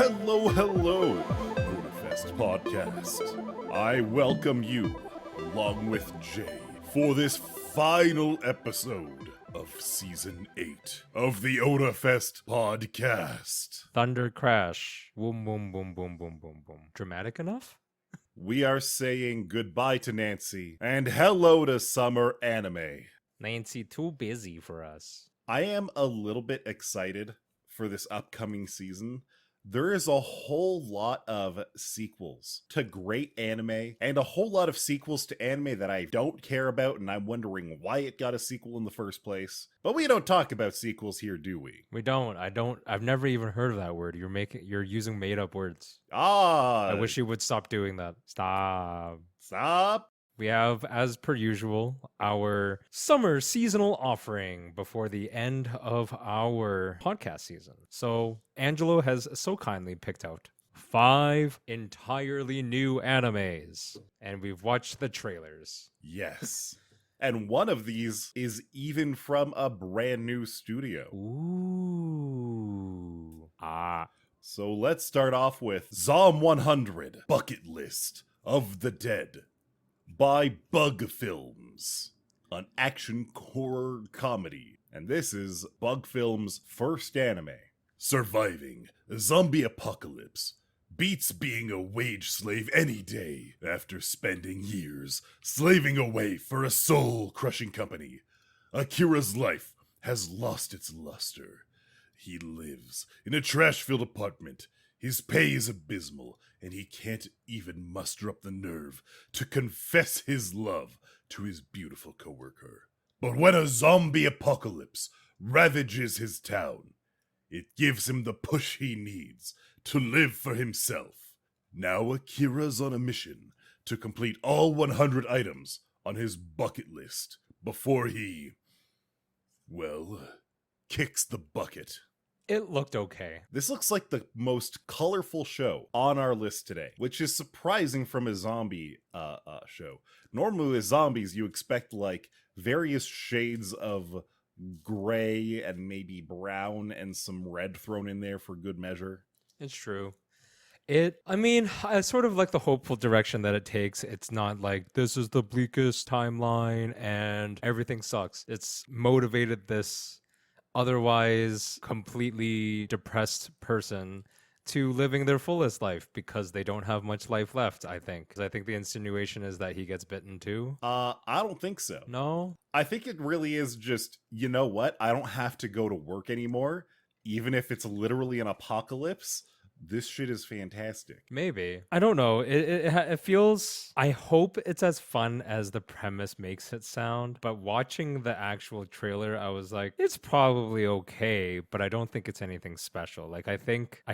Hello, Otafest podcast. I welcome you, along with Jay, for this final episode of Season 8 of the Otafest podcast. Thunder crash. Boom, boom, boom, boom, boom, boom, boom. Dramatic enough? We are saying goodbye to Nancy and hello to summer anime. Nancy, too busy for us. I am a little bit excited for this upcoming season. There is a whole lot of sequels to great anime and a whole lot of sequels to anime that I don't care about, and I'm wondering why it got a sequel in the first place. But we don't talk about sequels here, do we? We don't. I've never even heard of that word. You're using made up words. I wish you would stop doing that. Stop. We have, as per usual, our summer seasonal offering before the end of our podcast season. So Angelo has so kindly picked out 5 entirely new animes, and we've watched the trailers. Yes. And one of these is even from a brand new studio. Ooh. So let's start off with Zom 100 Bucket List of the Dead by Bug Films, an action horror comedy. And this is Bug Films' first anime. Surviving a zombie apocalypse beats being a wage slave any day. After spending years slaving away for a soul-crushing company, Akira's life has lost its luster. He lives in a trash-filled apartment. His pay is abysmal, and he can't even muster up the nerve to confess his love to his beautiful coworker. But when a zombie apocalypse ravages his town, it gives him the push he needs to live for himself. Now Akira's on a mission to complete all 100 items on his bucket list before he, kicks the bucket. It looked okay. This looks like the most colorful show on our list today, which is surprising from a zombie show. Normally with zombies, you expect like various shades of gray and maybe brown and some red thrown in there for good measure. It's true. I sort of like the hopeful direction that it takes. It's not like this is the bleakest timeline and everything sucks. It's motivated this otherwise completely depressed person to living their fullest life because they don't have much life left, I think. Because I think the insinuation is that he gets bitten too. I don't think so. No? I think it really is just, you know what? I don't have to go to work anymore. Even if it's literally an apocalypse, this shit is fantastic. Maybe. I don't know. It feels... I hope it's as fun as the premise makes it sound, but watching the actual trailer, I was like, it's probably okay, but I don't think it's anything special. Like, I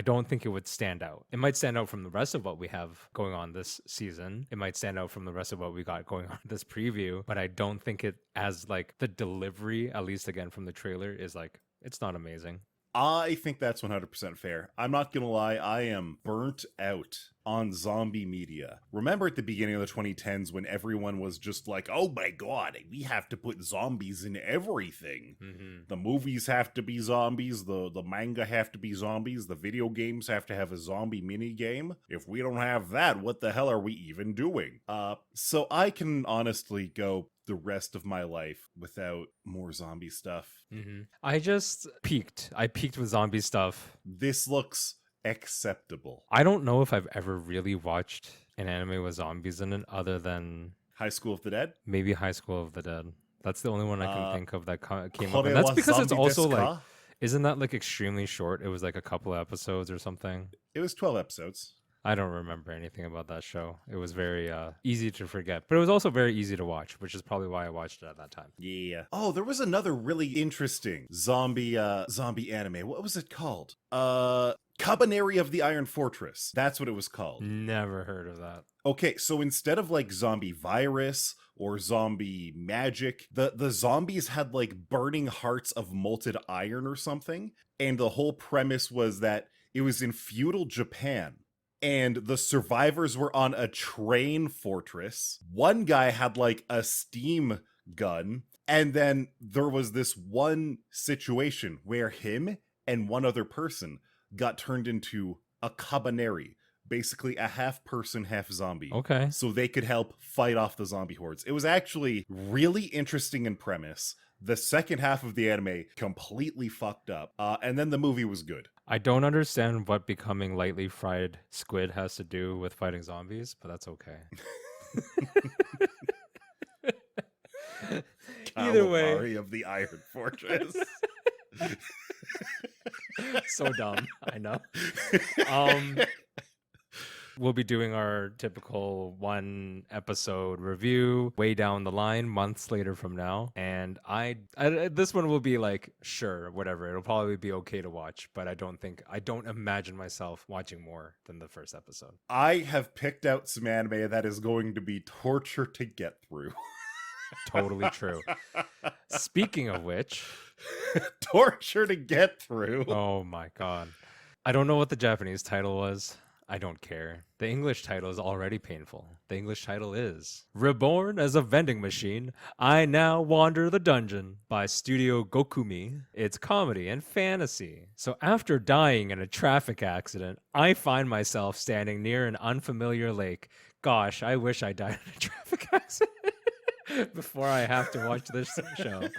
don't think it would stand out. It might stand out from the rest of what we have going on this season. It might stand out from the rest of what we got going on this preview, but I don't think it as, like, the delivery, at least again from the trailer, is like, it's not amazing. I think that's 100% fair. I'm not gonna lie, I am burnt out on zombie media. Remember at the beginning of the 2010s when everyone was just like, oh my god, we have to put zombies in everything. Mm-hmm. The movies have to be zombies, the manga have to be zombies, the video games have to have a zombie mini game. If we don't have that, what the hell are we even doing? So I can honestly go the rest of my life without more zombie stuff. Mm-hmm. I just peaked. I peaked with zombie stuff. This looks acceptable. I don't know if I've ever really watched an anime with zombies in it other than High School of the Dead? Maybe High School of the Dead. That's the only one I can think of that came up. Kore And that's wa because it's zombie also desu ka? like, isn't that like extremely short? It was like a couple of episodes or something. It was 12 episodes. I don't remember anything about that show. It was very easy to forget, but it was also very easy to watch, which is probably why I watched it at that time. Yeah. Oh, there was another really interesting zombie anime. What was it called? Cabaneri of the Iron Fortress. That's what it was called. Never heard of that. Okay, so instead of like zombie virus or zombie magic, the zombies had like burning hearts of molten iron or something. And the whole premise was that it was in feudal Japan. And the survivors were on a train fortress. One guy had like a steam gun. And then there was this one situation where him and one other person got turned into a cabaneri, basically a half person, half zombie. Okay. So they could help fight off the zombie hordes. It was actually really interesting in premise. The second half of the anime completely fucked up, and then the movie was good. I don't understand what becoming lightly fried squid has to do with fighting zombies, but that's okay. Either way, Calamari of the Iron Fortress. so dumb. I know. We'll be doing our typical 1-episode review way down the line, months later from now. And I this one will be like, sure, whatever. It'll probably be okay to watch, but I don't imagine myself watching more than the first episode. I have picked out some anime that is going to be torture to get through. Totally true. Speaking of which, torture to get through. oh my god. I don't know what the Japanese title was. I don't care. The English title is already painful. The English title is Reborn as a Vending Machine, I Now Wander the Dungeon by Studio Gokumi. It's comedy and fantasy. So after dying in a traffic accident, I find myself standing near an unfamiliar lake. Gosh, I wish I died in a traffic accident before I have to watch this show.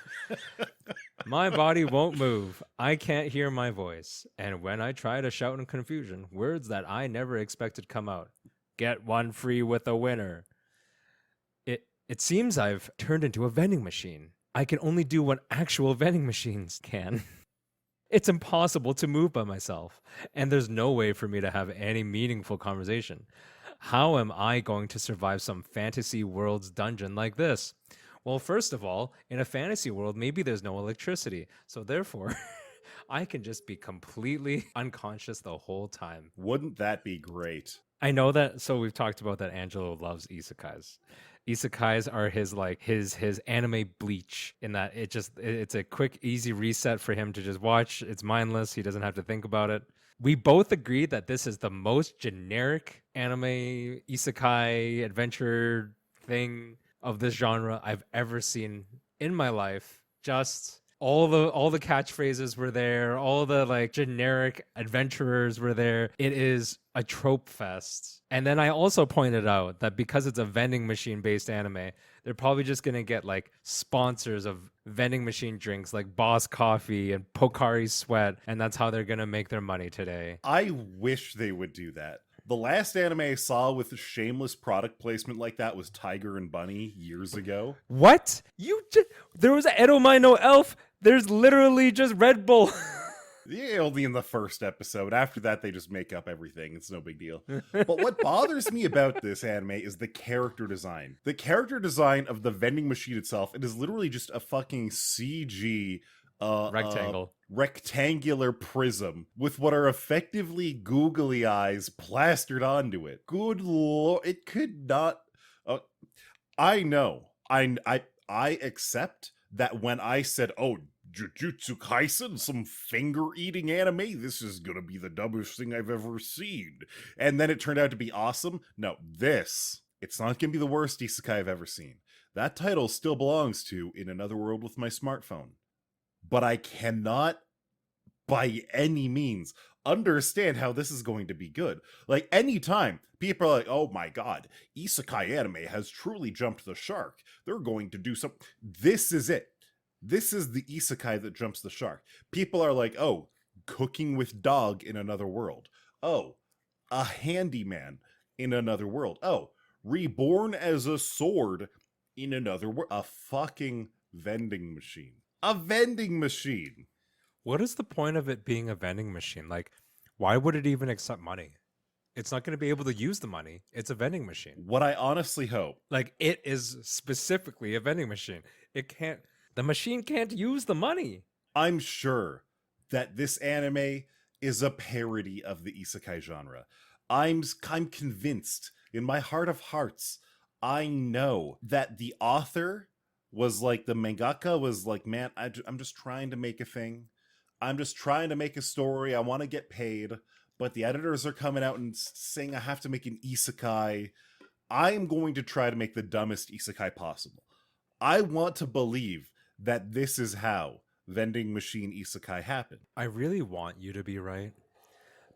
My body won't move. I can't hear my voice. And when I try to shout in confusion, words that I never expected come out. Get one free with a winner. It seems I've turned into a vending machine. I can only do what actual vending machines can. It's impossible to move by myself. And there's no way for me to have any meaningful conversation. How am I going to survive some fantasy world's dungeon like this? Well, first of all, in a fantasy world, maybe there's no electricity. So therefore, I can just be completely unconscious the whole time. Wouldn't that be great? I know that. So we've talked about that Angelo loves isekais. Isekais are his anime bleach, in that it's a quick, easy reset for him to just watch. It's mindless. He doesn't have to think about it. We both agree that this is the most generic anime isekai adventure thing of this genre I've ever seen in my life. Just all the catchphrases were there, all the like generic adventurers were there. It is a trope fest. And then I also pointed out that because it's a vending machine based anime, they're probably just gonna get like sponsors of vending machine drinks like Boss Coffee and Pocari Sweat, and that's how they're gonna make their money today. I wish they would do that. The last anime I saw with shameless product placement like that was Tiger and Bunny years ago. What? There was Edomai no Elf. There's literally just Red Bull. Yeah, only in the first episode. After that, they just make up everything. It's no big deal. But what bothers me about this anime is the character design. The character design of the vending machine itself, it is literally just a fucking CG rectangular prism with what are effectively googly eyes plastered onto it. Good lord, it could not. I know. I accept that when I said, "Oh, Jujutsu Kaisen, some finger-eating anime, this is gonna be the dumbest thing I've ever seen," and then it turned out to be awesome. No, it's not gonna be the worst isekai I've ever seen. That title still belongs to In Another World with My Smartphone. But I cannot, by any means, understand how this is going to be good. Like, anytime people are like, "Oh my god, isekai anime has truly jumped the shark. They're going to do something." This is it. This is the isekai that jumps the shark. People are like, "Oh, cooking with dog in another world. Oh, a handyman in another world. Oh, reborn as a sword in another world." A fucking vending machine. A vending machine. What is the point of it being a vending machine? Like, why would it even accept money? It's not going to be able to use the money. It's a vending machine. What I honestly hope. Like, it is specifically a vending machine. The machine can't use the money. I'm sure that this anime is a parody of the isekai genre. I'm convinced in my heart of hearts, I know that the author was like, the mangaka was like, "Man, I'm just trying to make a thing. I'm just trying to make a story. I want to get paid. But the editors are coming out and saying I have to make an isekai. I'm going to try to make the dumbest isekai possible." I want to believe that this is how vending machine isekai happen. I really want you to be right,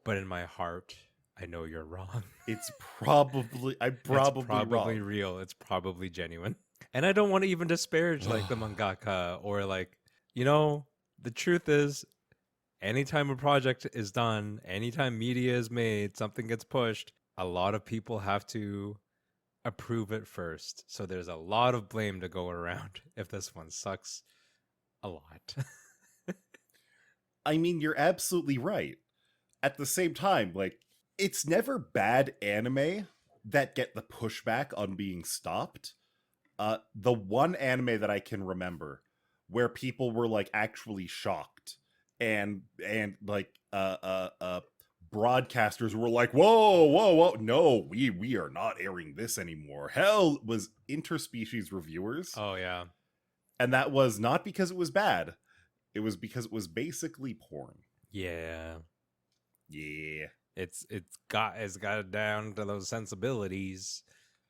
But in my heart, I know you're wrong. I'm probably It's probably wrong. real. It's probably genuine. And I don't want to even disparage like the mangaka or like, you know, the truth is anytime a project is done, anytime media is made, something gets pushed, a lot of people have to approve it first. So there's a lot of blame to go around if this one sucks a lot. I mean, you're absolutely right. At the same time, like, it's never bad anime that get the pushback on being stopped. The one anime that I can remember where people were like actually shocked and like broadcasters were like, whoa, no, we are not airing this anymore. Hell, was interspecies reviewers. Oh yeah. And that was not because it was bad. It was because it was basically porn. Yeah. Yeah. It's got it down to those sensibilities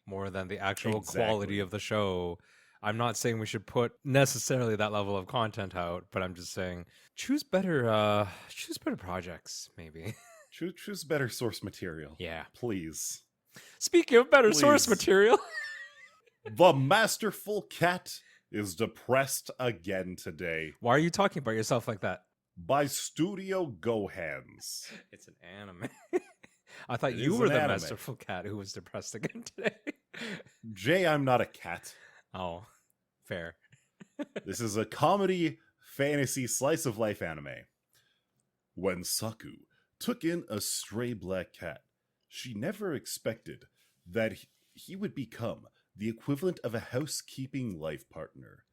more than the actual quality Exactly. of the show. I'm not saying we should put necessarily that level of content out, but I'm just saying choose better projects, maybe. Choose better source material. Yeah. Please. Speaking of better source Please. material. The masterful cat is depressed again today Why are you talking about yourself like that? by Studio Gohans. It's an anime. I thought It you is were an the anime. masterful cat who was depressed again today. Jay, I'm not a cat. Oh, fair. This is a comedy, fantasy, slice of life anime. When Saku took in a stray black cat, she never expected that he would become the equivalent of a housekeeping life partner.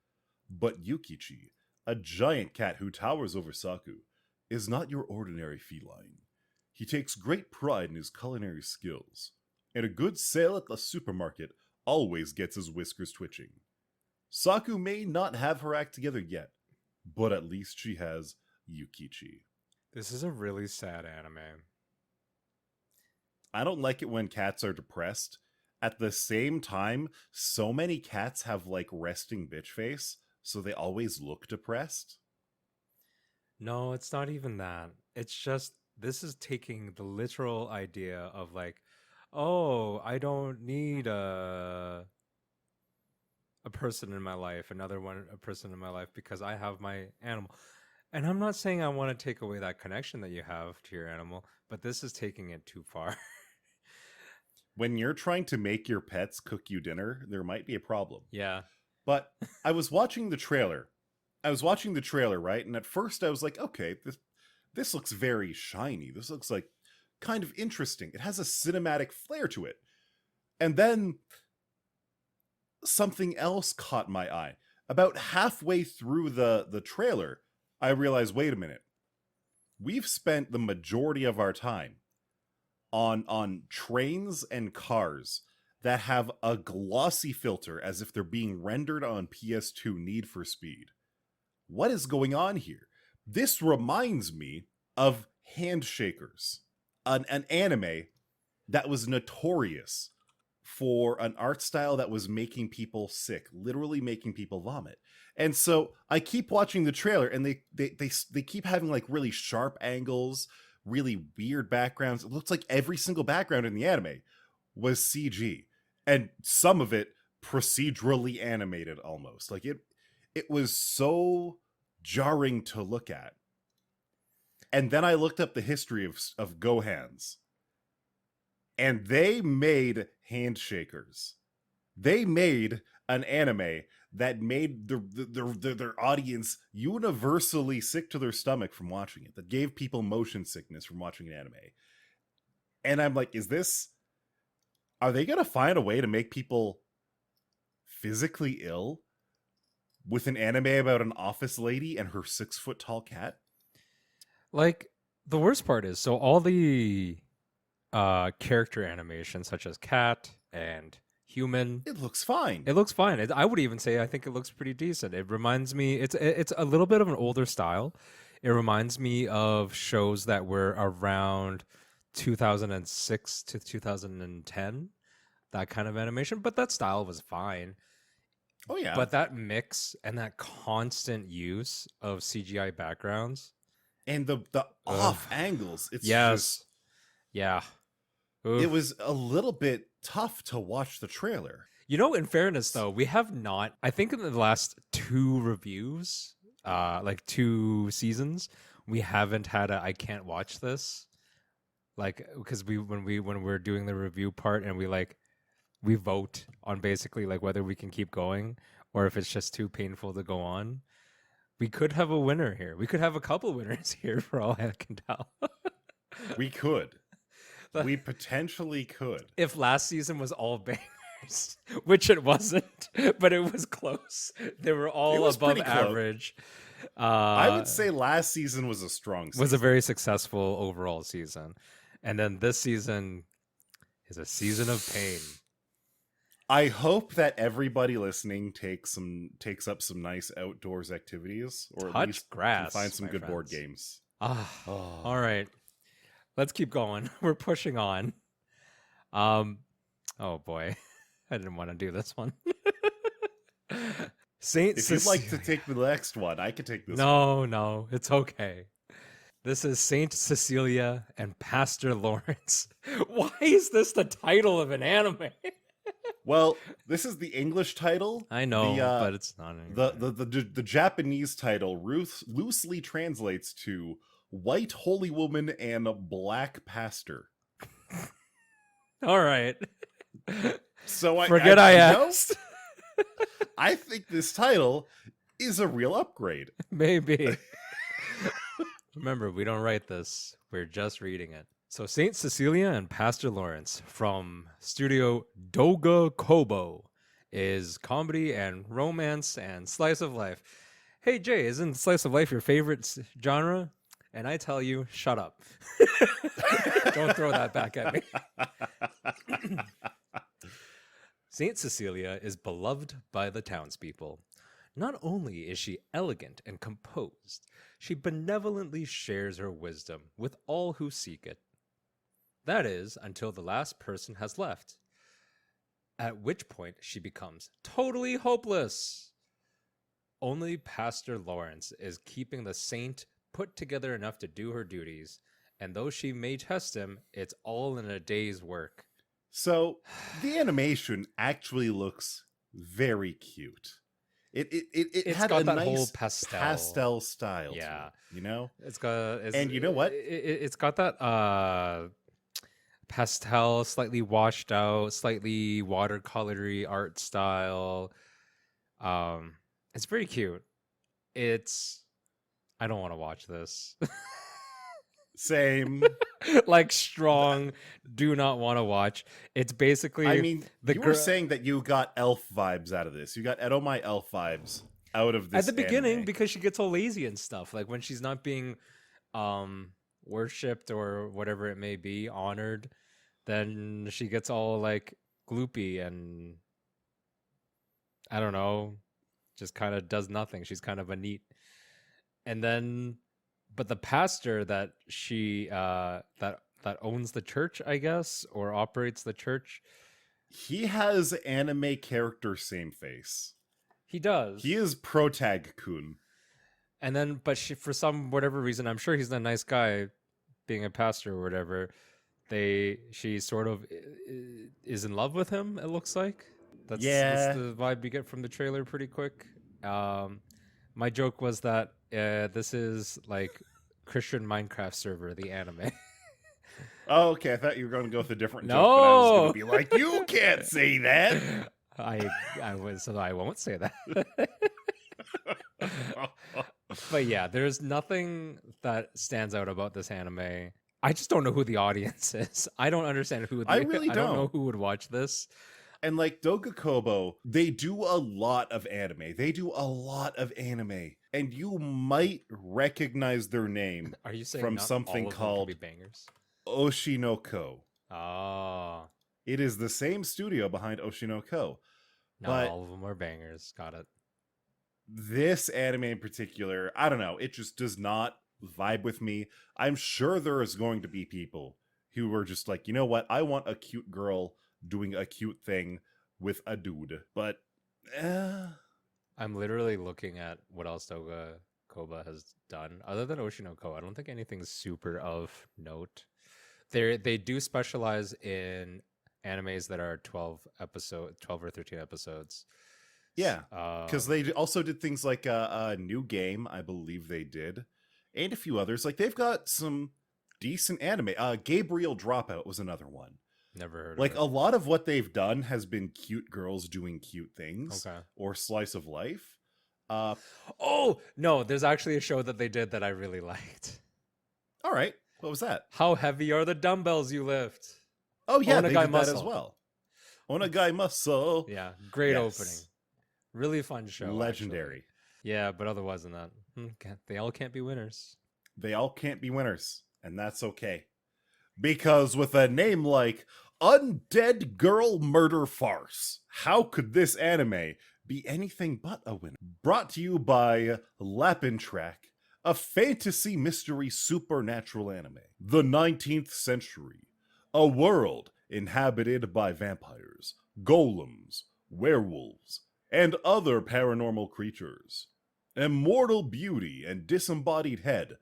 But Yukichi, a giant cat who towers over Saku, is not your ordinary feline. He takes great pride in his culinary skills, and a good sale at the supermarket always gets his whiskers twitching. Saku may not have her act together yet, but at least she has Yukichi. This is a really sad anime. I don't like it when cats are depressed. At the same time, so many cats have like resting bitch face, so they always look depressed. No, it's not even that. It's just this is taking the literal idea of like, oh, I don't need a person in my life, a person in my life because I have my animal. And I'm not saying I want to take away that connection that you have to your animal, but this is taking it too far. When you're trying to make your pets cook you dinner, there might be a problem. Yeah. But I was watching the trailer. Right? And at first I was like, okay, this looks very shiny. This looks like kind of interesting. It has a cinematic flair to it. And then something else caught my eye. About halfway through the trailer, I realized, wait a minute. We've spent the majority of our time on trains and cars that have a glossy filter as if they're being rendered on PS2 Need for Speed. What is going on here? This reminds me of Handshakers, an anime that was notorious for an art style that was making people sick, literally making people vomit. And so I keep watching the trailer, and they keep having like really sharp angles, really weird backgrounds. It looks like every single background in the anime was CG, and some of it procedurally animated almost. Like it was so jarring to look at. And then I looked up the history of Gohans, and they made Handshakers. They made an anime that made their audience universally sick to their stomach from watching it, that gave people motion sickness from watching an anime. And I'm like, are they going to find a way to make people physically ill with an anime about an office lady and her 6-foot-tall cat? Like, the worst part is, so all the character animation, such as cat and human, It looks fine. it looks fine. I would even say I think it looks pretty decent. It reminds me, it's a little bit of an older style. It reminds me of shows that were around 2006 to 2010, that kind of animation. But that style was fine. Oh, yeah. But that mix and that constant use of CGI backgrounds. And the off angles. It's Yes. just Yeah. It Oof. was a little bit tough to watch the trailer. You know, in fairness though, we have not, I think in the last 2 reviews, like 2 seasons, we haven't had a I can't watch this. Like because when we're doing the review part and we vote on basically like whether we can keep going or if it's just too painful to go on. We could have a winner here. We could have a couple winners here for all I can tell. We could. We potentially could. If last season was all bangers, which it wasn't, but it was close. They were all was above pretty close. average. I would say last season was a strong season. Was a very successful overall season. And then this season is a season of pain. I hope that everybody listening takes up some nice outdoors activities, or at Touch least grass, find some my good board friends. games. Oh. All right, let's keep going. We're pushing on. Oh boy, I didn't want to do this one. If you'd like to take the next one, I could take this one. No, it's okay. This is Saint Cecilia and Pastor Lawrence. Why is this the title of an anime? Well, this is the English title. I know, but it's not. The Japanese title loosely translates to White Holy Woman and Black Pastor. All right. So I asked. I think this title is a real upgrade. Maybe. Remember, we don't write this. We're just reading it. So Saint Cecilia and Pastor Lawrence from Studio Doga Kobo is comedy and romance and slice of life. Hey Jay, isn't slice of life your favorite genre? And I tell you, shut up. Don't throw that back at me. Saint Cecilia is beloved by the townspeople. Not only is she elegant and composed, she benevolently shares her wisdom with all who seek it. That is, until the last person has left, at which point she becomes totally hopeless. Only Pastor Lawrence is keeping the saint put together enough to do her duties, and though she may test him, it's all in a day's work. So, the animation actually looks very cute. It's had got a that nice whole pastel style. Yeah, to it, you know. And you know what? It's got that pastel, slightly washed out, slightly watercolory art style. It's very cute. I don't want to watch this. Same. Like strong, do not want to watch. It's basically. I mean, you were saying that you got elf vibes out of this. You got Edo My elf vibes out of this at the beginning anime. because she gets all lazy and stuff. Like when she's not being worshipped or whatever it may be, honored, then she gets all like gloopy and I don't know, just kind of does nothing. She's kind of a neat. And then but the pastor that she that owns the church, I guess, or operates the church, he has anime character same face. He does. He is Protag-kun. And then, but she, for some whatever reason, I'm sure he's a nice guy, being a pastor or whatever. She sort of is in love with him. It looks like that's the vibe you get from the trailer pretty quick. My joke was that this is like Christian Minecraft server, the anime. Oh, okay. I thought you were going to go with a different joke. No, but I was going to be like, you can't say that. I won't say that. But yeah, there's nothing that stands out about this anime. I just don't know who the audience is. I don't understand who. I don't know who would watch this. And like Doga Kobo, they do a lot of anime. And you might recognize their name. Are you saying from not something all of called them can be bangers? Oshinoko? Oh, it is the same studio behind Oshinoko. Not all of them are bangers. Got it. This anime in particular, I don't know. It just does not vibe with me. I'm sure there is going to be people who are just like, you know what? I want a cute girl doing a cute thing with a dude. But I'm literally looking at what else Doga Koba has done other than Oshinoko. I don't think anything's super of note. They do specialize in animes that are 12 or 13 episodes. Yeah, because Um, they also did things like a new game, I believe they did, and a few others. Like they've got some decent anime. Gabriel Dropout was another one. never heard of Like it. a lot of what they've done has been cute girls doing cute things Okay. or slice of life. Uh, Oh no, there's actually a show that they did that I really liked. all right, what was that? How heavy are the dumbbells you lift? Oh yeah, they Onagai did that as Muscle. well. Onagai Muscle, Yeah, great Yes. opening. Really fun show. Legendary. Actually. Yeah, but otherwise than that, they all can't be winners. They all can't be winners, and that's okay. Because with a name like Undead Girl Murder Farce, how could this anime be anything but a winner? Brought to you by Lapintrack, a fantasy mystery supernatural anime. The 19th century. A world inhabited by vampires, golems, werewolves, and other paranormal creatures. Immortal beauty and disembodied head,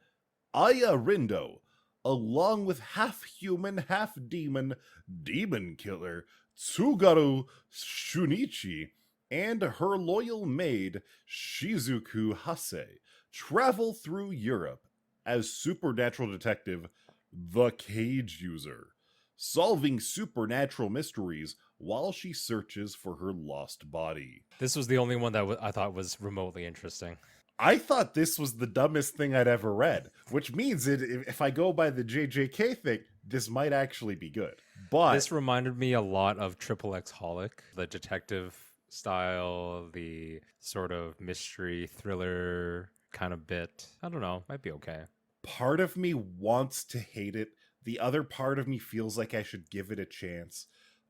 Aya Rindo, along with half-human, half-demon, demon killer Tsugaru Shunichi, and her loyal maid Shizuku Hase, travel through Europe as supernatural detective The Cage User, solving supernatural mysteries while she searches for her lost body. This was the only one that I thought was remotely interesting. I thought this was the dumbest thing I'd ever read, which means if I go by the JJK thing, this might actually be good. But This reminded me a lot of Triple X Holic, the detective style, the sort of mystery thriller kind of bit. I don't know, might be okay. part of me wants to hate it. The other part of me feels like I should give it a chance.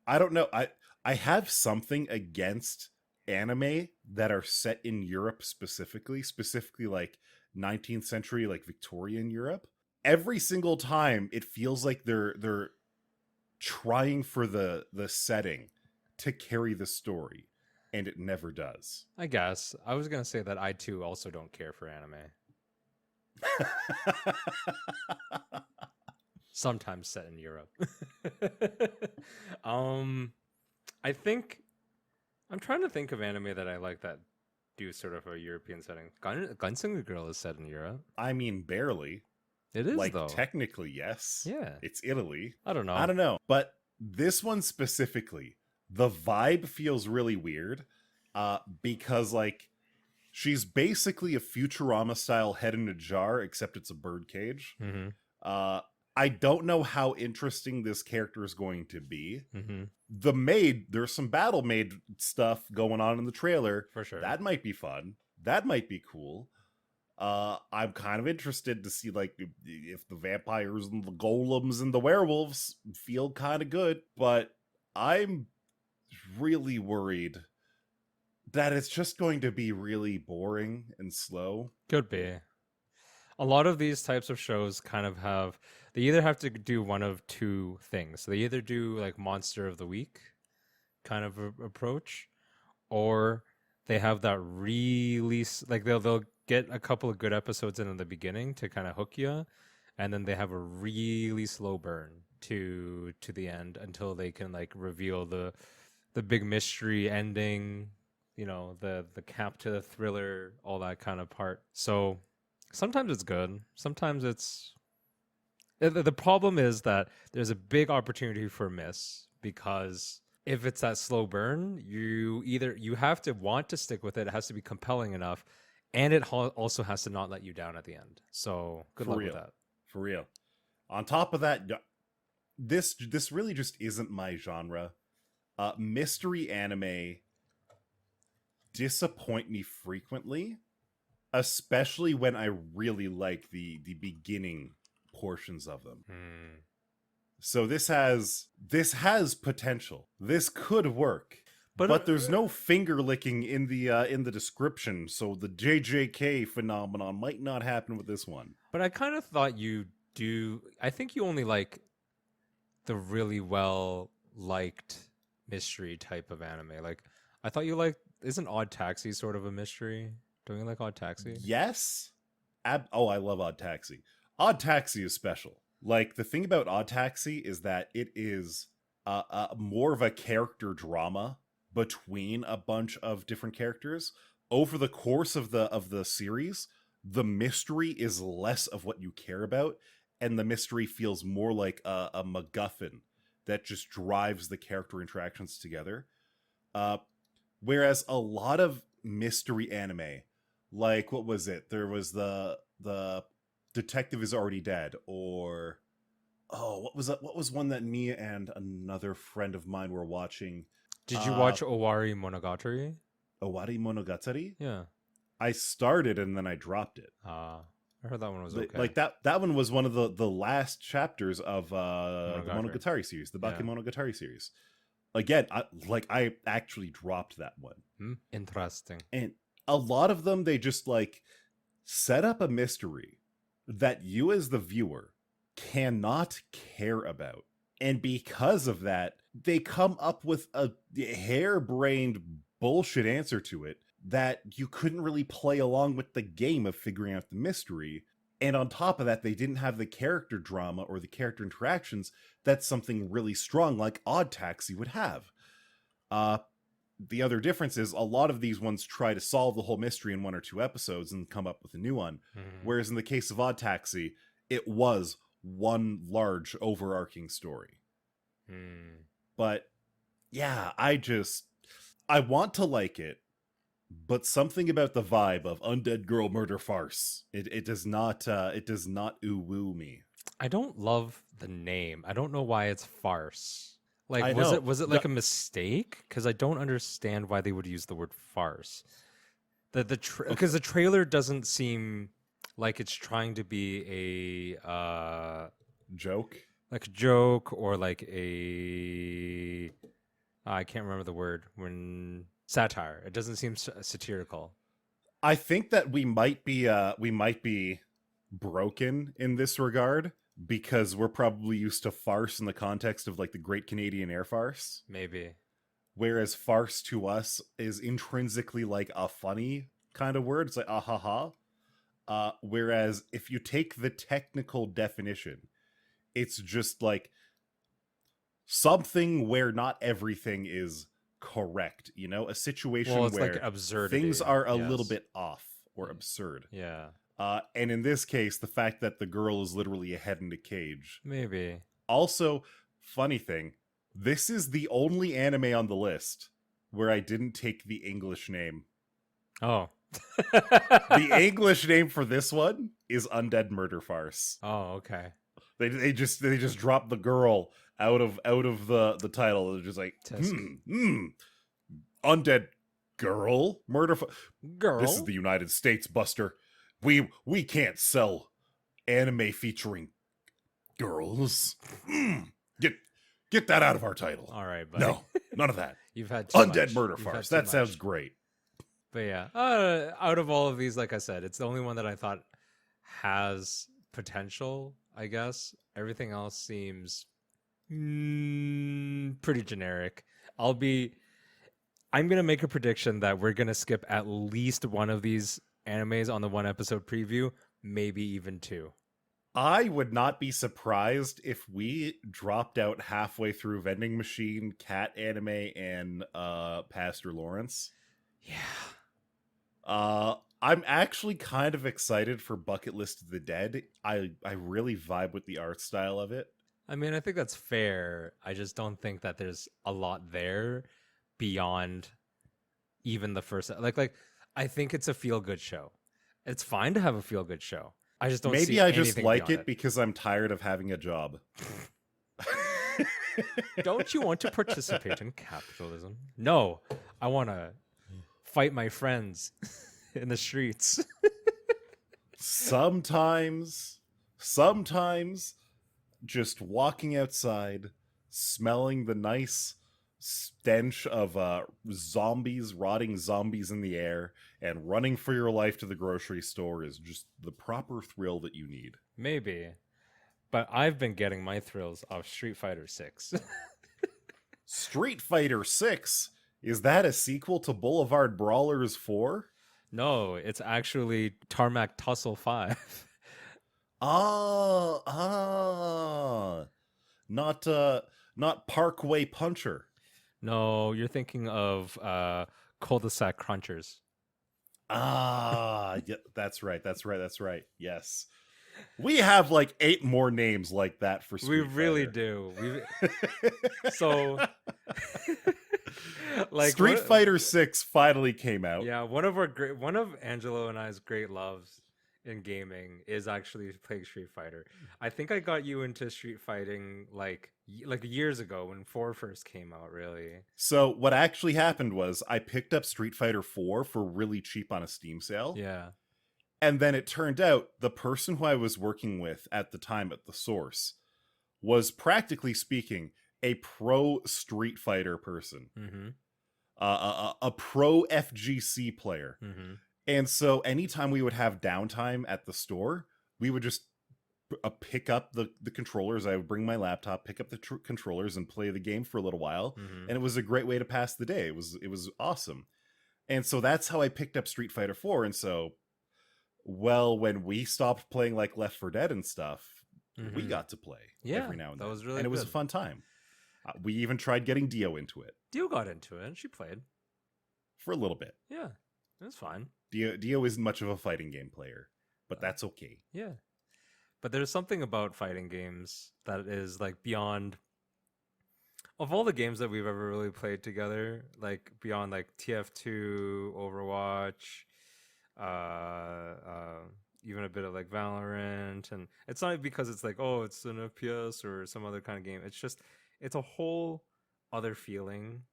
I don't know. I have something against anime that are set in Europe specifically like 19th century, like Victorian Europe. Every single time it feels like they're trying for the setting to carry the story, and it never does. I guess. I was going to say that I too also don't care for anime. Sometimes set in Europe. I think I'm trying to think of anime that I like that do sort of a European setting. Gunslinger Girl is set in Europe. I mean, barely. It is Like, though. technically, yes. Yeah. It's Italy. I don't know. I don't know. But this one specifically, the vibe feels really weird. Because, like, she's basically a Futurama style head in a jar, except it's a birdcage. Mm-hmm. I don't know how interesting this character is going to be. Mm-hmm. The maid, there's some battle maid stuff going on in the trailer. For sure. That might be fun. That might be cool. I'm kind of interested to see like if the vampires and the golems and the werewolves feel kind of good, but I'm really worried that it's just going to be really boring and slow. Could be. A lot of these types of shows kind of have, they either have to do one of two things. So they either do like Monster of the Week kind of approach, or they have that really like they'll get a couple of good episodes in the beginning to kind of hook you, and then they have a really slow burn to the end until they can like reveal the big mystery ending, you know, the cap to the thriller, all that kind of part. So sometimes it's good, sometimes it's the problem is that there's a big opportunity for miss, because if it's that slow burn, you have to want to stick with it. It has to be compelling enough, and it also has to not let you down at the end. So good luck with that. For real. On top of that, this really just isn't my genre. Mystery anime disappoint me frequently, especially when I really like the beginning portions of them. So this has potential. This could work. But there's no finger licking in the description, so the JJK phenomenon might not happen with this one. But I kind of thought you do. I think you only like the really well liked mystery type of anime. Like I thought you liked. Isn't Odd Taxi sort of a mystery? Don't you like Odd Taxi? Yes. I love Odd Taxi. Odd Taxi is special. Like, the thing about Odd Taxi is that it is more of a character drama between a bunch of different characters. Over the course of the series, the mystery is less of what you care about, and the mystery feels more like a MacGuffin that just drives the character interactions together. Whereas a lot of mystery anime, like, what was it? There was the detective is already dead, or what was one that me and another friend of mine were watching? Did you watch Owari Monogatari? Owari Monogatari? Yeah. I started and then I dropped it. I heard that one was okay. Like that one was one of the last chapters of the Monogatari. Monogatari series, the Yeah. Bakemonogatari series. Again, I actually dropped that one. Interesting. And a lot of them, they just like set up a mystery that you as the viewer cannot care about. And because of that, they come up with a harebrained bullshit answer to it that you couldn't really play along with the game of figuring out the mystery. And on top of that, they didn't have the character drama or the character interactions that something really strong like Odd Taxi would have. The other difference is a lot of these ones try to solve the whole mystery in 1 or 2 episodes and come up with a new one. Whereas in the case of Odd Taxi, it was one large overarching story. But yeah, I want to like it, but something about the vibe of undead girl murder farce, it does not ooh-woo me. I don't love the name. I don't know why it's farce. Like, I was know. it like a mistake? Because I don't understand why they would use the word farce. Because the trailer doesn't seem like it's trying to be a Joke? like a joke or like a I can't remember the word when satire. It doesn't seem satirical. I think that we might be broken in this regard because we're probably used to farce in the context of like the Great Canadian Air Farce. Maybe. Whereas farce to us is intrinsically like a funny kind of word. It's like ah ha ha. Whereas if you take the technical definition, it's just like something where not everything is correct, you know, a situation Well, it's where like absurdity. things are a Yes. little bit off or absurd. Yeah. And in this case, the fact that the girl is literally a head in a cage. Maybe. Also, funny thing, this is the only anime on the list where I didn't take the English name. Oh. The English name for this one is Undead Murder Farce. Oh, okay. They just dropped the girl out of the title. They're just like undead girl murder. Girl. This is the United States, Buster. We can't sell anime featuring girls. Get that out of our title. All right, buddy. No, none of that. You've had too Undead much. Murder You've had Farce. too That much. sounds great. But yeah, out of all of these, like I said, it's the only one that I thought has potential, I guess. Everything else seems pretty generic. I'm going to make a prediction that we're going to skip at least one of these animes on the 1 episode preview, maybe even 2. I would not be surprised if we dropped out halfway through Vending Machine, Cat Anime, and Pastor Lawrence. Yeah. I'm actually kind of excited for Bucket List of the Dead. I really vibe with the art style of it. I mean, I think that's fair. I just don't think that there's a lot there beyond even the first. Like I think it's a feel-good show. It's fine to have a feel-good show. I just don't. Maybe see I just anything like beyond it because I'm tired of having a job. Don't you want to participate in capitalism? No, I want to fight my friends in the streets. Sometimes just walking outside, smelling the nice stench of rotting zombies in the air, and running for your life to the grocery store is just the proper thrill that you need. Maybe. But I've been getting my thrills off Street Fighter 6. Street Fighter 6? Is that a sequel to Boulevard Brawlers 4? No, it's actually Tarmac Tussle 5. not Parkway Puncher. No, you're thinking of cul-de-sac crunchers. Ah, yeah, that's right. Yes. We have like 8 more names like that for Street We really Fighter. do. So like Street Fighter 6 finally came out. Yeah, one of Angelo and I's great loves in gaming is actually playing Street Fighter. I think I got you into street fighting like years ago when 4 first came out, really. So what actually happened was I picked up Street Fighter 4 for really cheap on a Steam sale. Yeah. And then it turned out the person who I was working with at the time at the source was, practically speaking, a pro Street Fighter person. Mm-hmm. A pro FGC player. Mm-hmm. And so anytime we would have downtime at the store, we would just pick up the controllers. I would bring my laptop, pick up the controllers, and play the game for a little while. Mm-hmm. And it was a great way to pass the day. It was awesome. And so that's how I picked up Street Fighter 4. And so, well, when we stopped playing like Left 4 Dead and stuff, we got to play every now and then. That was really and it was a good. fun time. We even tried getting Dio into it. Dio got into it. She played. For a little bit. Yeah, it was fine. Dio isn't much of a fighting game player, but that's okay. Yeah. But there's something about fighting games that is like beyond, of all the games that we've ever really played together, like beyond like TF2, Overwatch, even a bit of like Valorant. And it's not because it's like, oh, it's an FPS or some other kind of game. It's just, it's a whole other feeling.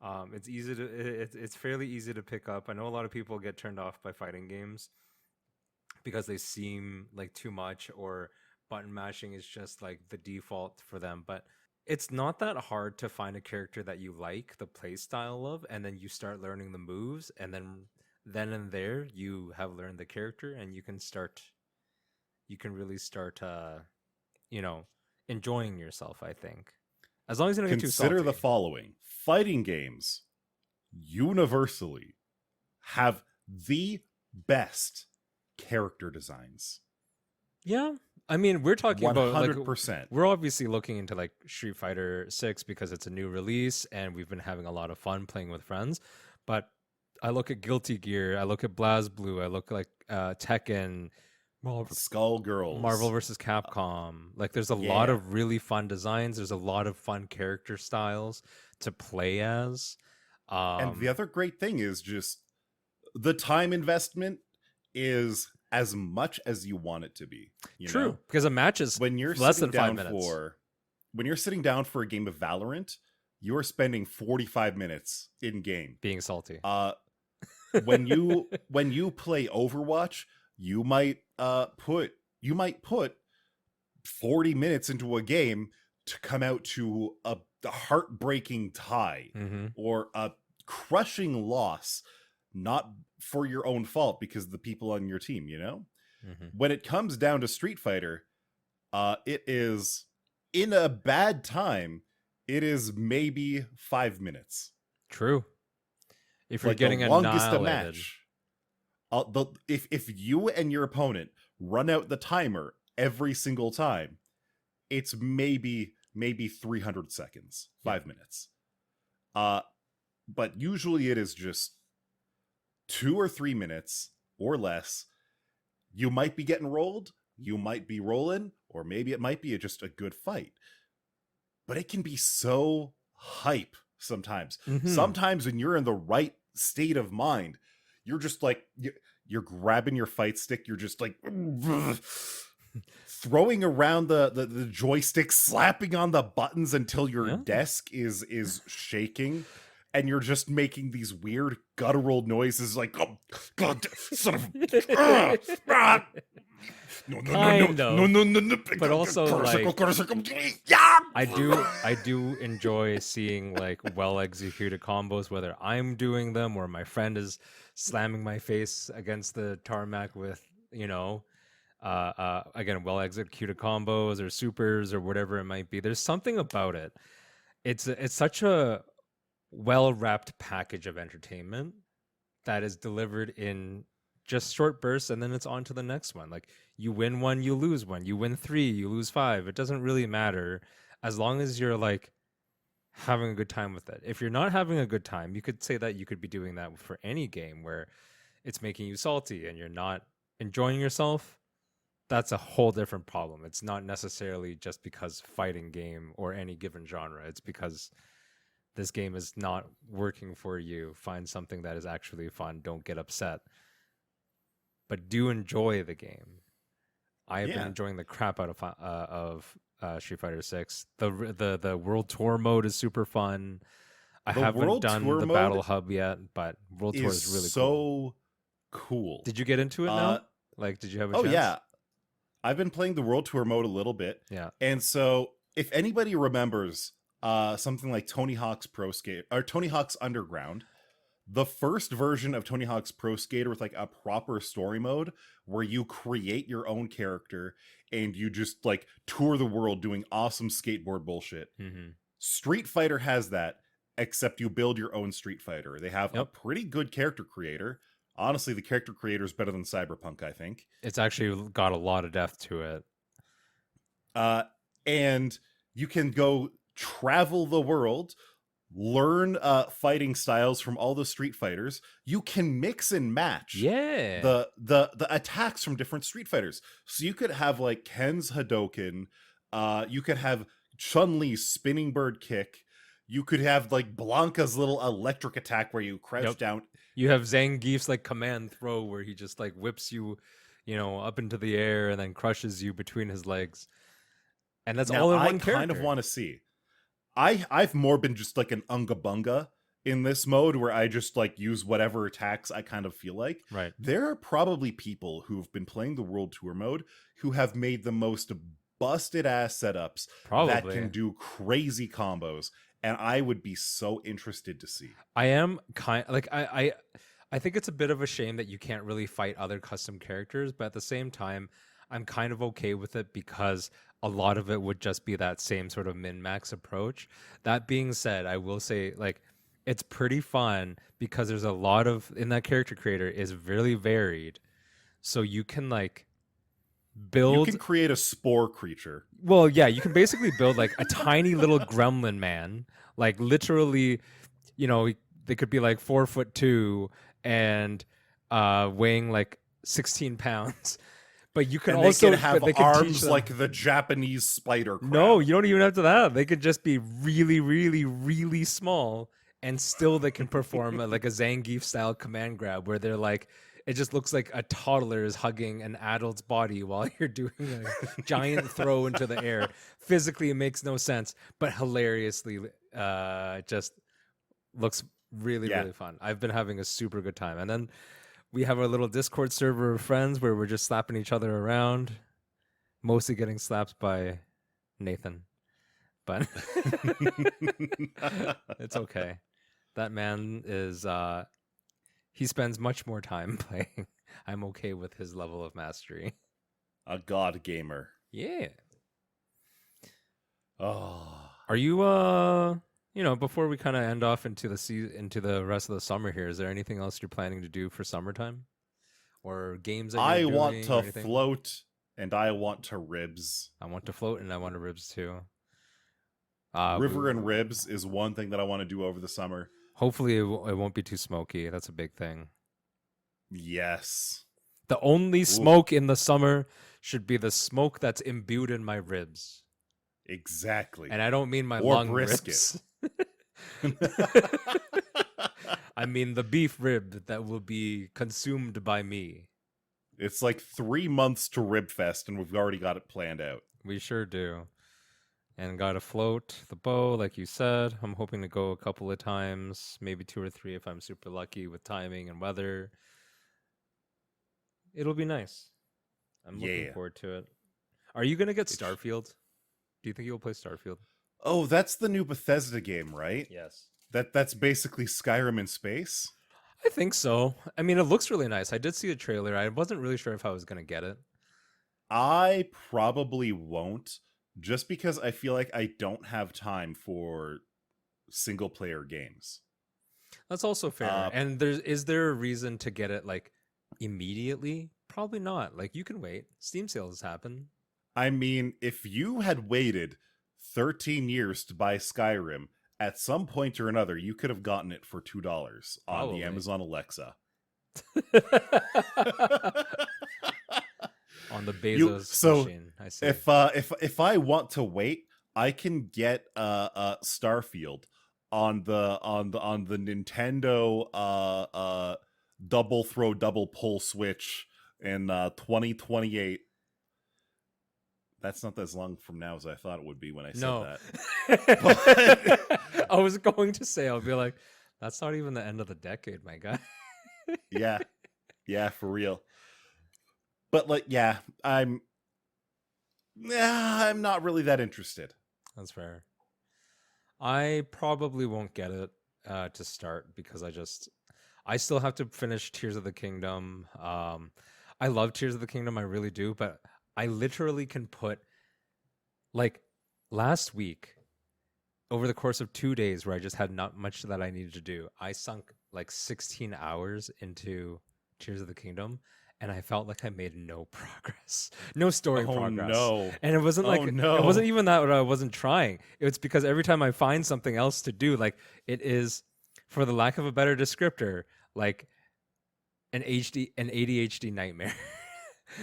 It's fairly easy to pick up. I know a lot of people get turned off by fighting games because they seem like too much, or button mashing is just like the default for them. But it's not that hard to find a character that you like the play style of, and then you start learning the moves, and then and there you have learned the character, and you can really start enjoying yourself, I think. As long as you don't get too salty. Consider the following. Fighting games universally have the best character designs. Yeah. I mean, we're talking 100%. about 100%. We're obviously looking into like Street Fighter 6 because it's a new release and we've been having a lot of fun playing with friends. But I look at Guilty Gear, I look at BlazBlue, I look like Tekken, Skullgirls, Marvel vs. Capcom. Like there's a lot of really fun designs. There's a lot of fun character styles to play as. And the other great thing is just the time investment is as much as you want it to be. True, know? Because a match is when you're less than 5 minutes. When you're sitting down for a game of Valorant, you're spending 45 minutes in game being salty. When you play Overwatch, you might put 40 minutes into a game to come out to a heartbreaking tie or a crushing loss, not for your own fault because of the people on your team, When it comes down to Street Fighter, it is, in a bad time, it is maybe 5 minutes. True. If you're like getting the longest annihilated. match, if you and your opponent run out the timer every single time, it's maybe 300 seconds, 5 minutes. But usually it is just 2 or 3 minutes or less. You might be getting rolled, you might be rolling, or maybe it might be just a good fight. But it can be so hype sometimes. Sometimes when you're in the right state of mind, you're just like, you're grabbing your fight stick, you're just like throwing around the joystick, slapping on the buttons until your desk is shaking, and you're just making these weird guttural noises like, oh, God, son of no. But also, like, I do enjoy seeing like well executed combos, whether I'm doing them or my friend is slamming my face against the tarmac with, again, well executed combos or supers or whatever it might be. There's something about it. It's such a well wrapped package of entertainment that is delivered in just short bursts, and then it's on to the next one. Like, you win one, you lose one. You win 3, you lose 5. It doesn't really matter. as long as you're like having a good time with it. If you're not having a good time, you could say that you could be doing that for any game where it's making you salty and you're not enjoying yourself. That's a whole different problem. It's not necessarily just because fighting game or any given genre. It's because this game is not working for you. Find something that is actually fun. Don't get upset. But do enjoy the game. I have been enjoying the crap out of Street Fighter 6. The World Tour mode is super fun. I haven't done the Battle Hub yet, but World Tour is really so cool. Did you get into it now? Like, did you have a chance? Oh, yeah. I've been playing the World Tour mode a little bit. Yeah. And so if anybody remembers something like Tony Hawk's Pro Skate or Tony Hawk's Underground, the first version of Tony Hawk's Pro Skater with like a proper story mode where you create your own character and you just like tour the world doing awesome skateboard bullshit. Mm-hmm. Street Fighter has that, except you build your own Street Fighter. They have a pretty good character creator. Honestly, the character creator is better than Cyberpunk, I think. It's actually got a lot of depth to it. And you can go travel the world, learn fighting styles from all the Street Fighters. You can mix and match the attacks from different Street Fighters. So you could have like Ken's Hadoken, you could have Chun-Li's spinning bird kick, you could have like Blanca's little electric attack where you crouch down. You have Zangief's like command throw where he just like whips you, up into the air and then crushes you between his legs. And that's all in one character. I kind of want to see. I've more been just like an unga bunga in this mode where I just like use whatever attacks I kind of feel like. Right. There are probably people who've been playing the World Tour mode who have made the most busted ass setups that can do crazy combos. And I would be so interested to see. I am I think it's a bit of a shame that you can't really fight other custom characters, but at the same time, I'm kind of okay with it because a lot of it would just be that same sort of min-max approach. That being said, I will say like it's pretty fun because there's a lot of in that character creator is really varied. So you can like build. You can create a spore creature. Well, yeah, you can basically build like a tiny little gremlin man, like literally, they could be like 4'2" and weighing like 16 pounds. But you can also have arms like the Japanese spider crab. No, you don't even have to that. They could just be really, really, really small, and still they can perform like a Zangief style command grab where they're like, it just looks like a toddler is hugging an adult's body while you're doing a giant throw into the air. Physically, it makes no sense, but hilariously, just looks really, really fun. I've been having a super good time. And then we have our little Discord server of friends where we're just slapping each other around, mostly getting slapped by Nathan. But it's okay. That man is... he spends much more time playing. I'm okay with his level of mastery. A god gamer. Yeah. Oh. Are you before we kind of end off into the rest of the summer here, is there anything else you're planning to do for summertime? Or games that I want to float and I want to ribs. I want to float and I want to ribs too. River and ribs is one thing that I want to do over the summer. Hopefully it won't be too smoky. That's a big thing. Yes. The only smoke in the summer should be the smoke that's imbued in my ribs. Exactly. And I don't mean my lung ribs. I mean the beef rib that will be consumed by me. It's like 3 months to Rib Fest and we've already got it planned out. We sure do. And got to float the bow, like you said. I'm hoping to go a couple of times, maybe 2 or 3 if I'm super lucky with timing and weather. It'll be nice. I'm looking forward to it. Are you going to get Starfield? Do you think you'll play Starfield? Oh, that's the new Bethesda game, right? Yes. That's basically Skyrim in space? I think so. I mean, it looks really nice. I did see a trailer. I wasn't really sure if I was going to get it. I probably won't. Just because I feel like I don't have time for single-player games. That's also fair. And is there a reason to get it, like, immediately? Probably not. Like, you can wait. Steam sales happen. I mean, if you had waited 13 years to buy Skyrim. At some point or another, you could have gotten it for $2 on Probably. the Amazon Alexa. On the Bezos machine, I see. If I want to wait, I can get Starfield on the Nintendo double throw double pull Switch in 2028. That's not as long from now as I thought it would be when I said that. But I was going to say, I'll be like, that's not even the end of the decade, my guy. yeah, for real. But like, yeah, I'm not really that interested. That's fair. I probably won't get it to start because I still have to finish Tears of the Kingdom. I love Tears of the Kingdom, I really do, but I literally can put, like, last week, over the course of 2 days where I just had not much that I needed to do, I sunk like 16 hours into Tears of the Kingdom, and I felt like I made no progress, no story progress. No. And it wasn't like, it wasn't even that I wasn't trying. It's because every time I find something else to do, like, it is, for the lack of a better descriptor, like an ADHD nightmare.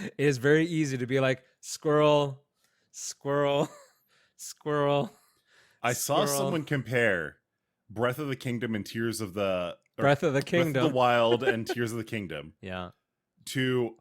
It is very easy to be like, squirrel, squirrel, squirrel. I saw someone compare Breath of the Kingdom and Tears of the Breath of the Kingdom, Breath of the Wild and Tears of the Kingdom. Yeah. To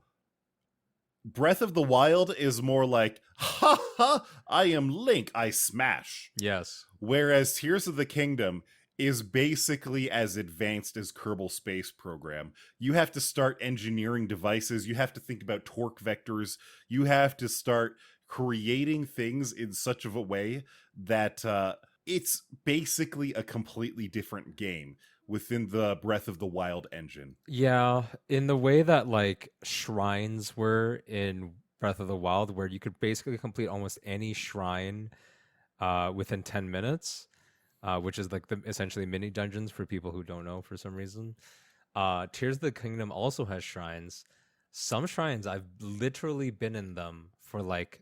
Breath of the Wild is more like, ha ha, I am Link, I smash. Yes. Whereas Tears of the Kingdom is basically as advanced as Kerbal Space Program. You have to start engineering devices, you have to think about torque vectors, you have to start creating things in such of a way that it's basically a completely different game within the Breath of the Wild engine. Yeah, in the way that, like, shrines were in Breath of the Wild, where you could basically complete almost any shrine within 10 minutes, which is like essentially mini dungeons for people who don't know for some reason. Tears of the Kingdom also has shrines. Some shrines, I've literally been in them for like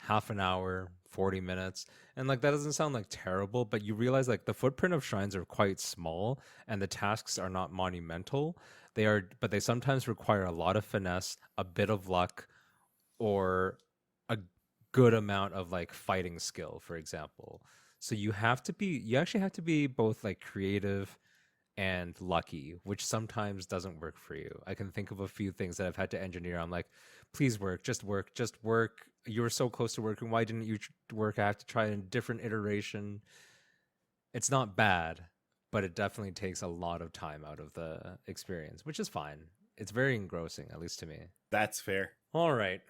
half an hour, 40 minutes. And like, that doesn't sound like terrible, but you realize like the footprint of shrines are quite small and the tasks are not monumental. But they sometimes require a lot of finesse, a bit of luck, or a good amount of like fighting skill, for example. So you actually have to be both like creative and lucky, which sometimes doesn't work for you. I can think of a few things that I've had to engineer. I'm like, please work, just work, just work. You were so close to working. Why didn't you work? I have to try a different iteration. It's not bad, but it definitely takes a lot of time out of the experience, which is fine. It's very engrossing, at least to me. That's fair. All right.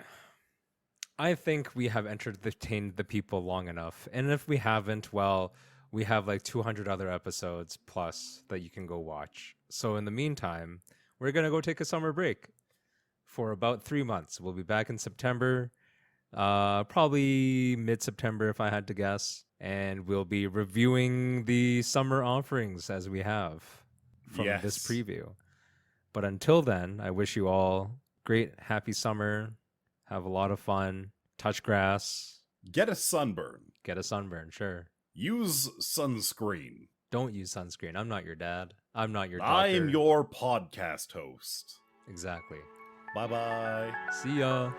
I think we have entertained the people long enough. And if we haven't, well, we have like 200 other episodes plus that you can go watch. So in the meantime, we're going to go take a summer break for about 3 months. We'll be back in September, probably mid-September if I had to guess. And we'll be reviewing the summer offerings as we have from this preview. But until then, I wish you all great, happy summer. Have a lot of fun. Touch grass. Get a sunburn. Get a sunburn, sure. Use sunscreen. Don't use sunscreen. I'm not your dad. I'm not your doctor. I am your podcast host. Exactly. Bye-bye. See ya.